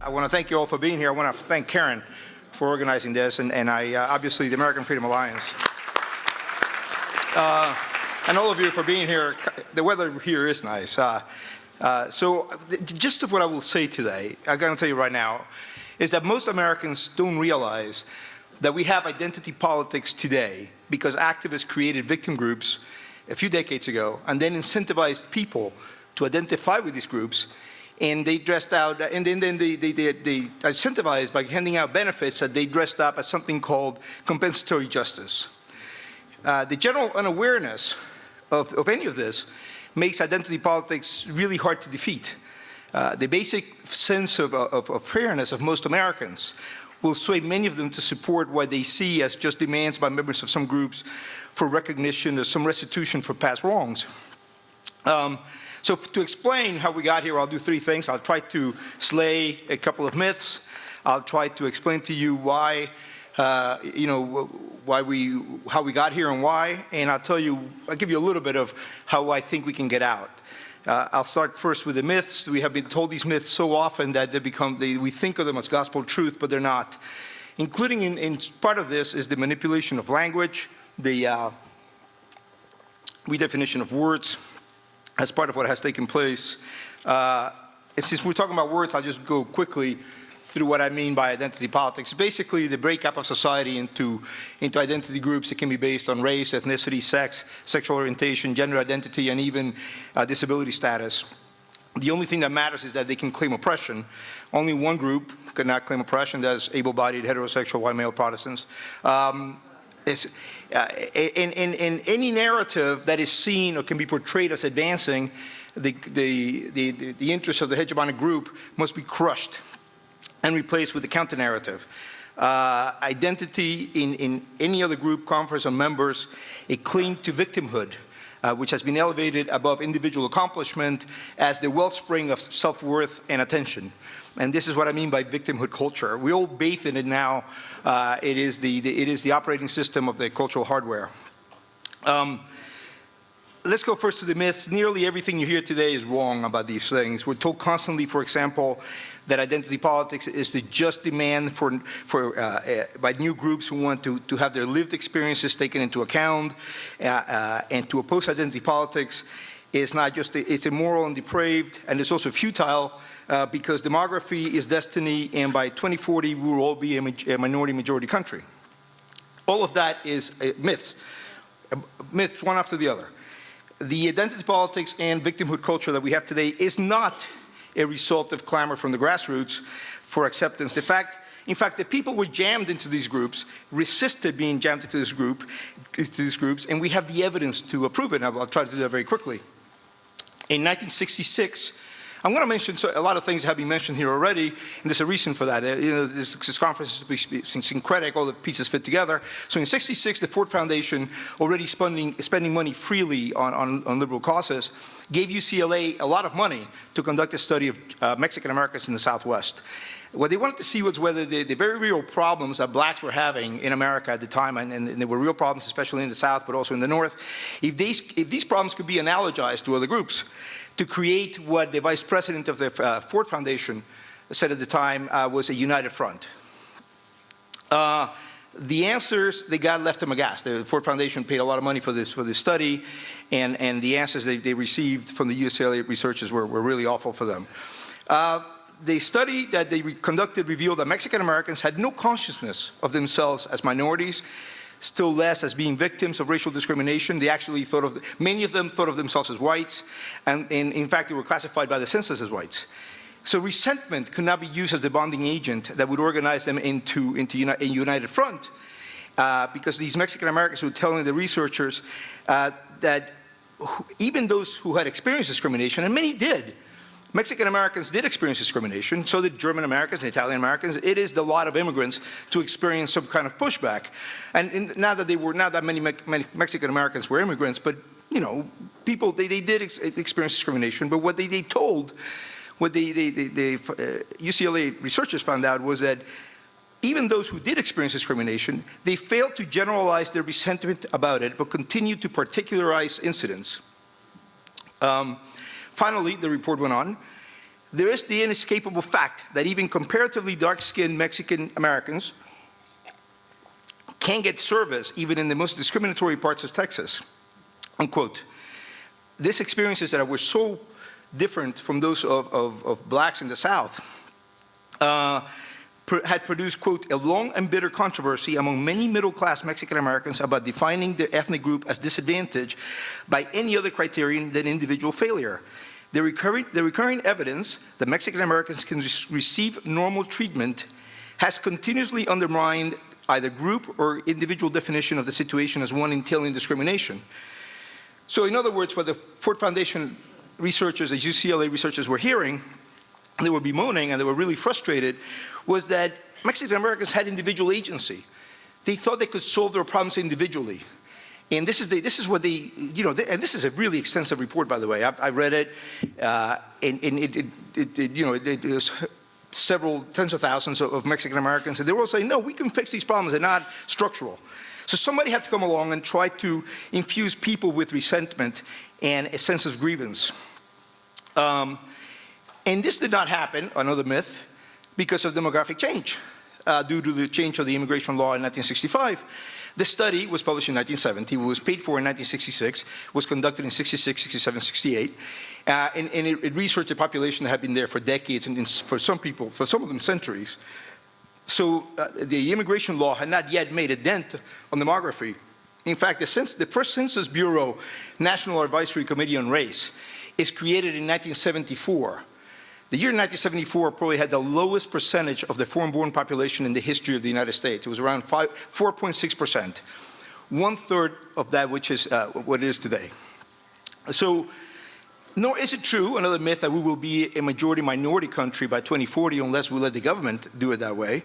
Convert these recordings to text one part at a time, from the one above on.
I want to thank you all for being here. I want to thank Kathryn for organizing this, and obviously the American Freedom Alliance. And all of you for being here. The weather here is nice. So just of what I will say today, I'm going to tell you right now, is that most Americans don't realize that we have identity politics today because activists created victim groups a few decades ago and then incentivized people to identify with these groups, and they dressed out, and then they incentivized by handing out benefits that they dressed up as something called compensatory justice. The general unawareness of any of this makes identity politics really hard to defeat. The basic sense of fairness of most Americans will sway many of them to support what they see as just demands by members of some groups for recognition or some restitution for past wrongs. So to explain how we got here, I'll do three things. I'll try to slay a couple of myths. I'll try to explain to you why, how we got here and why, and I'll give you a little bit of how I think we can get out. I'll start first with the myths. We have been told these myths so often that we think of them as gospel truth, but they're not. Including in part of this is the manipulation of language, the redefinition of words as part of what has taken place. Since we're talking about words, I'll just go quickly through what I mean by identity politics. Basically, the breakup of society into identity groups that can be based on race, ethnicity, sex, sexual orientation, gender identity, and even disability status. The only thing that matters is that they can claim oppression. Only one group cannot claim oppression, that's able-bodied, heterosexual, white male Protestants. In any narrative that is seen or can be portrayed as advancing the interests of the hegemonic group must be crushed and replaced with the counter-narrative. Identity in any other group confers on members a claim to victimhood, which has been elevated above individual accomplishment as the wellspring of self-worth and attention. And this is what I mean by victimhood culture. We all bathe in it now. It is the operating system of the cultural hardware. Let's go first to the myths. Nearly everything you hear today is wrong about these things. We're told constantly, for example, that identity politics is the just demand by new groups who want to have their lived experiences taken into account, and to oppose identity politics is not just, it's immoral and depraved, and it's also futile, because demography is destiny, and by 2040 we will all be a minority-majority country. All of that is myths one after the other. The identity politics and victimhood culture that we have today is not a result of clamor from the grassroots for acceptance. In fact, the people were jammed into these groups, resisted being jammed into these groups, and we have the evidence to prove it. And I'll try to do that very quickly. In 1966, I'm going to mention a lot of things that have been mentioned here already, and there's a reason for that. This conference is syncretic, all the pieces fit together. So in '66, the Ford Foundation, already spending money freely on liberal causes, gave UCLA a lot of money to conduct a study of Mexican Americans in the Southwest. What they wanted to see was whether the very real problems that blacks were having in America at the time, and there were real problems, especially in the South, but also in the North, if these problems could be analogized to other groups, to create what the vice president of the Ford Foundation said at the time was a united front. The answers they got left them aghast. The Ford Foundation paid a lot of money for this study, and the answers they received from the UCLA researchers were really awful for them. The study that they conducted revealed that Mexican Americans had no consciousness of themselves as minorities, still less as being victims of racial discrimination. They actually many of them thought of themselves as whites, and in fact they were classified by the census as whites. So resentment could not be used as a bonding agent that would organize them into a united front, because these Mexican Americans were telling the researchers that even those who had experienced discrimination, and many did, Mexican Americans did experience discrimination, so did German Americans and Italian Americans. It is the lot of immigrants to experience some kind of pushback. And not that many Mexican Americans were immigrants, but people, they did experience discrimination. But what they told, what the UCLA researchers found out was that even those who did experience discrimination, they failed to generalize their resentment about it, but continued to particularize incidents. Finally, the report went on, there is the inescapable fact that even comparatively dark-skinned Mexican Americans can get service even in the most discriminatory parts of Texas, unquote. This experiences that were so different from those of blacks in the South had produced, quote, a long and bitter controversy among many middle-class Mexican Americans about defining the ethnic group as disadvantaged by any other criterion than individual failure. The recurring evidence that Mexican Americans can receive normal treatment has continuously undermined either group or individual definition of the situation as one entailing discrimination. So in other words, what the Ford Foundation researchers, the UCLA researchers were hearing, they were bemoaning and they were really frustrated, was that Mexican Americans had individual agency. They thought they could solve their problems individually. And this is what they, and this is a really extensive report, by the way. I read it, and it was several tens of thousands of Mexican Americans, and they were all saying, no, we can fix these problems, they're not structural. So somebody had to come along and try to infuse people with resentment and a sense of grievance. And this did not happen, another myth, because of demographic change, due to the change of the immigration law in 1965. The study was published in 1970, was paid for in 1966, was conducted in 66, 67, 68, and it researched a population that had been there for decades, and for some people, for some of them centuries. So the immigration law had not yet made a dent on demography. In fact, the first Census Bureau National Advisory Committee on Race is created in 1974. The year 1974 probably had the lowest percentage of the foreign-born population in the history of the United States. It was around 4.6%, 1/3 of that which is what it is today. So, nor is it true, another myth, that we will be a majority-minority country by 2040 unless we let the government do it that way.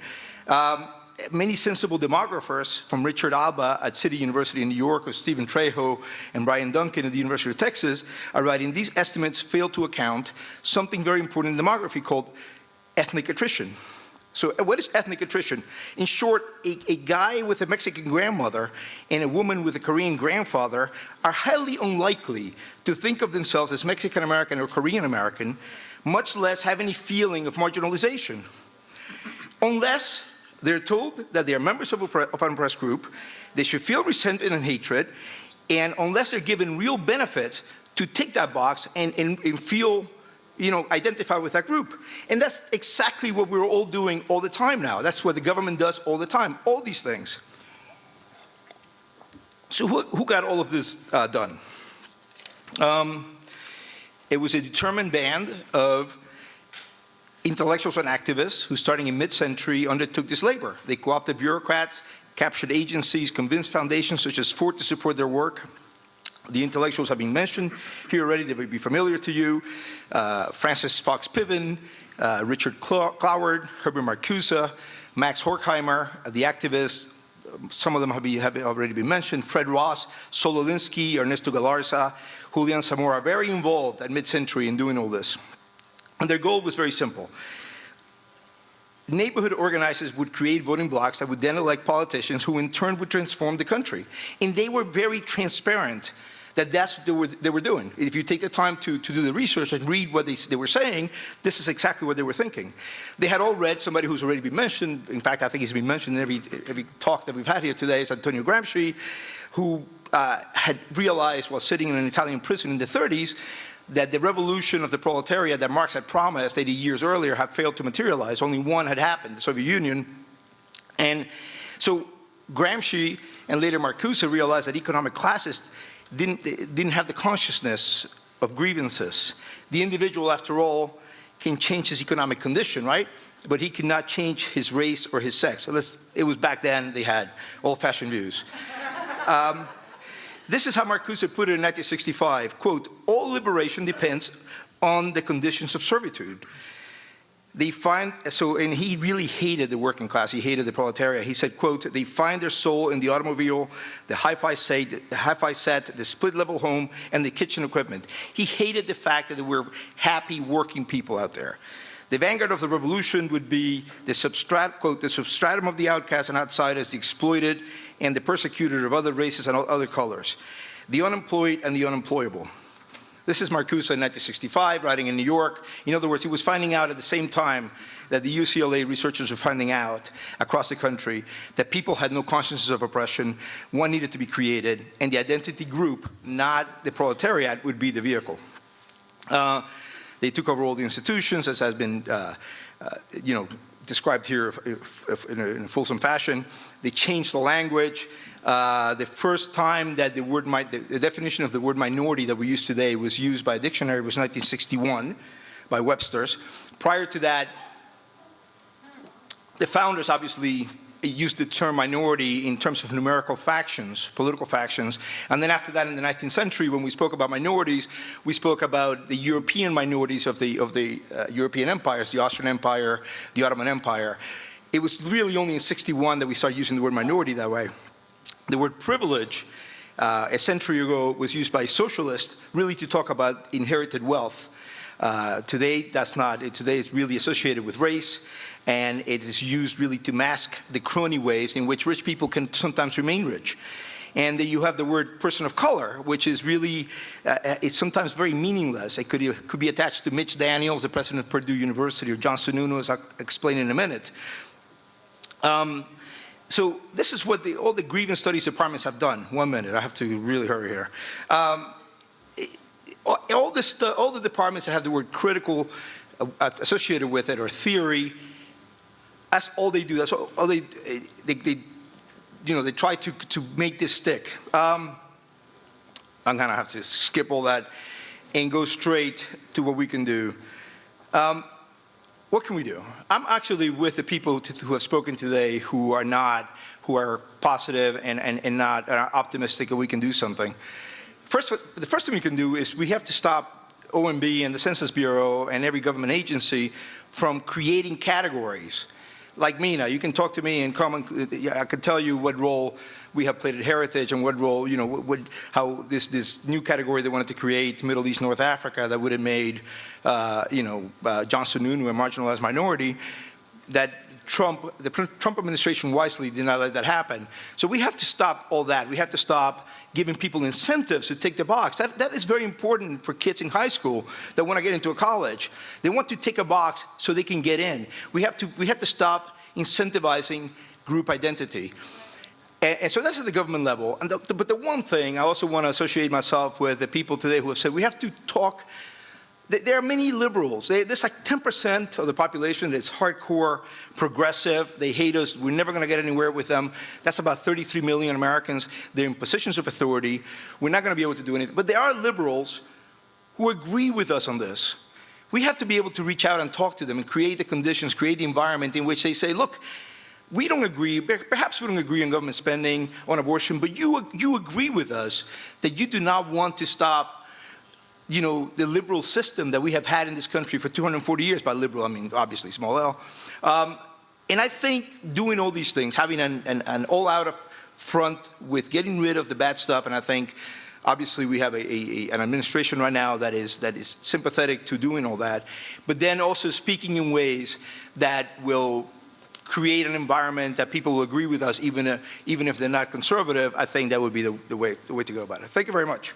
Many sensible demographers, from Richard Alba at City University in New York, or Stephen Trejo and Brian Duncan at the University of Texas, are writing, these estimates fail to account something very important in demography called ethnic attrition. So what is ethnic attrition? In short, a guy with a Mexican grandmother and a woman with a Korean grandfather are highly unlikely to think of themselves as Mexican American or Korean American, much less have any feeling of marginalization, unless they're told that they are members of an oppressed group, they should feel resentment and hatred, and unless they're given real benefits to tick that box and feel, identify with that group. And that's exactly what we're all doing all the time now. That's what the government does all the time, all these things. So who got all of this done? It was a determined band of intellectuals and activists who, starting in mid-century, undertook this labor. They co-opted bureaucrats, captured agencies, convinced foundations such as Ford to support their work. The intellectuals have been mentioned here already. They will be familiar to you. Francis Fox Piven, Richard Cloward, Herbert Marcuse, Max Horkheimer, the activists. Some of them have already been mentioned. Fred Ross, Saul Alinsky, Ernesto Galarza, Julian Zamora, very involved at mid-century in doing all this. And their goal was very simple. Neighborhood organizers would create voting blocks that would then elect politicians who in turn would transform the country. And they were very transparent that that's what they were doing. If you take the time to do the research and read what they were saying, this is exactly what they were thinking. They had all read somebody who's already been mentioned. In fact, I think he's been mentioned in every talk that we've had here today, is Antonio Gramsci, who had realized while sitting in an Italian prison in the 30s that the revolution of the proletariat that Marx had promised 80 years earlier had failed to materialize. Only one had happened, the Soviet Union. And so Gramsci and later Marcuse realized that economic classes didn't have the consciousness of grievances. The individual, after all, can change his economic condition, right? But he cannot change his race or his sex. So it was back then they had old-fashioned views. This is how Marcuse put it in 1965, quote, all liberation depends on the conditions of servitude. And he really hated the working class, he hated the proletariat. He said, quote, they find their soul in the automobile, the hi-fi set, the split-level home, and the kitchen equipment. He hated the fact that there were happy working people out there. The vanguard of the revolution would be the quote, the substratum of the outcast and outsiders, the exploited and the persecuted of other races and other colors, the unemployed and the unemployable. This is Marcuse in 1965, writing in New York. In other words, he was finding out at the same time that the UCLA researchers were finding out across the country that people had no consciousness of oppression, one needed to be created, and the identity group, not the proletariat, would be the vehicle. They took over all the institutions, as has been described here in a fulsome fashion. They changed the language. The first time that the definition of the word minority that we use today was used by a dictionary was 1961 by Webster's. Prior to that, the founders obviously used the term minority in terms of numerical factions, political factions. And then after that, in the 19th century, when we spoke about minorities, we spoke about the European minorities of the European empires, the Austrian Empire, the Ottoman Empire. It was really only in 61 that we started using the word minority that way. The word privilege, a century ago, was used by socialists really to talk about inherited wealth. Today, that's not. Today, it's really associated with race, and it is used really to mask the crony ways in which rich people can sometimes remain rich. And then you have the word person of color, which is really, it's sometimes very meaningless. It could be attached to Mitch Daniels, the president of Purdue University, or John Sununu, as I'll explain in a minute. So this is what all the grievance studies departments have done. 1 minute, I have to really hurry here. All the departments that have the word critical associated with it, or theory, that's all they do. That's all they try to make this stick. I'm gonna have to skip all that and go straight to what we can do. What can we do? I'm actually with the people who have spoken today who are positive and not optimistic that we can do something. The first thing we can do is we have to stop OMB and the Census Bureau and every government agency from creating categories. Like me now, you can talk to me and I can tell you what role we have played at Heritage and what role, how this new category they wanted to create, Middle East, North Africa, that would have made, John Sununu a marginalized minority, that the Trump administration wisely did not let that happen. So we have to stop all that. We have to stop giving people incentives to take the box. That is very important for kids in high school that want to get into a college. They want to take a box so they can get in. We have to stop incentivizing group identity. And so that's at the government level. But the one thing, I also want to associate myself with the people today who have said we have to talk. There are many liberals. There's like 10% of the population that's hardcore progressive. They hate us. We're never going to get anywhere with them. That's about 33 million Americans. They're in positions of authority. We're not going to be able to do anything. But there are liberals who agree with us on this. We have to be able to reach out and talk to them and create the conditions, create the environment in which they say, look, we don't agree, perhaps we don't agree on government spending, on abortion, but you agree with us that you do not want to stop the liberal system that we have had in this country for 240 years. By liberal, I mean, obviously, small l. And I think doing all these things, having an all-out front with getting rid of the bad stuff, and I think, obviously, we have an administration right now that is sympathetic to doing all that, but then also speaking in ways that will create an environment that people will agree with us, even if they're not conservative. I think that would be the way to go about it. Thank you very much.